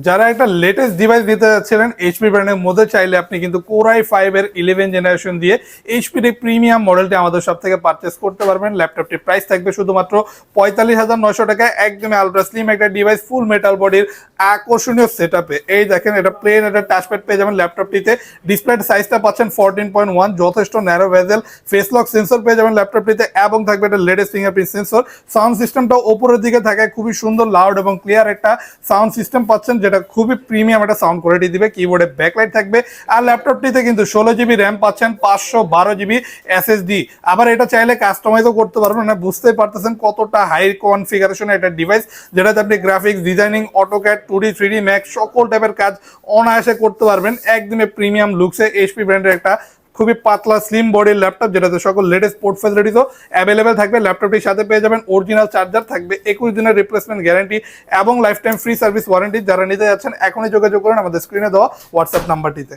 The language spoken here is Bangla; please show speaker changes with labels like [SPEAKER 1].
[SPEAKER 1] যারা একটা লেটেস্ট ডিভাইস দিতে যাচ্ছিলেন এইচপি ব্র্যান্ডের মধ্যে, চাইলে আপনি কিন্তু কোরাই 5 এর 11 জেনারেশন দিয়ে এইচপির প্রিমিয়াম মডেলটি আমাদের সব থেকে পারচেস করতে পারবেন। ল্যাপটপটির প্রাইস থাকবে শুধুমাত্র 45,900 টাকায়। একদমই আলট্রা স্লিম একটা ডিভাইস, ফুল মেটাল বডির আকর্ষণীয় সেটআপে। এই দেখেন, এটা প্লেন একটা টাচপ্যাড পেয়ে যাবেন ল্যাপটপটিতে। ডিসপ্লে সাইজটা পাচ্ছেন 14.1, যথেষ্ট narrow bezel. Face lock sensor পেয়ে যাবেন ল্যাপটপটিতে এবং থাকবে একটা লেটেস্ট ফিঙ্গারপ্রিন্ট সেন্সর। সাউন্ড সিস্টেমটাও উপরের দিকে থাকে, খুবই সুন্দর লাউড এবং ক্লিয়ার একটা সাউন্ড সিস্টেম পাচ্ছেন, যেটা খুবই প্রিমিয়াম একটা সাউন্ড কোয়ালিটি দিবে। কিবোর্ডে ব্যাকলাইট থাকবে। আর ল্যাপটপটিতে কিন্তু 16 জিবি র্যাম পাচ্ছেন, 512 জিবি এসএসডি। আবার এটা চাইলে কাস্টমাইজও করতে পারবেন। মানে বুঝতেই পারতেছেন কতটা হাই কনফিগারেশন একটা ডিভাইস, যেটাতে আপনি graphics designing, AutoCAD, 2D 3D max সকল টাইপের কাজ অনায়াসে করতে পারবেন। একদমই প্রিমিয়াম লুকসে এইচপি ব্র্যান্ডের একটা খুবই পাতলা স্লিম বডির ল্যাপটপ, যেটাতে সকল লেটেস্ট পোর্ট ফ্যাসিলিটিসও অ্যাভেলেবেল থাকবে। ল্যাপটপটির সাথে পেয়ে যাবেন অরিজিনাল চার্জার, থাকবে 21 দিনের রিপ্লেসমেন্ট গ্যারান্টি এবং life time free service warranty. যারা নিতে যাচ্ছেন এখনই যোগাযোগ করুন আমাদের স্ক্রিনে দেওয়া হোয়াটসঅ্যাপ নাম্বারটিতে।